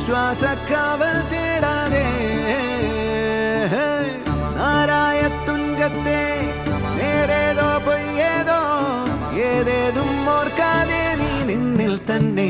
ശ്വാസക്കാവൽ തേടാതെ നാരായ തുഞ്ചത്തെ നേരേതോ പൊയ്യേതോ ഏതേതും ഓർക്കാതെ നീ നിന്നിൽ തന്നെ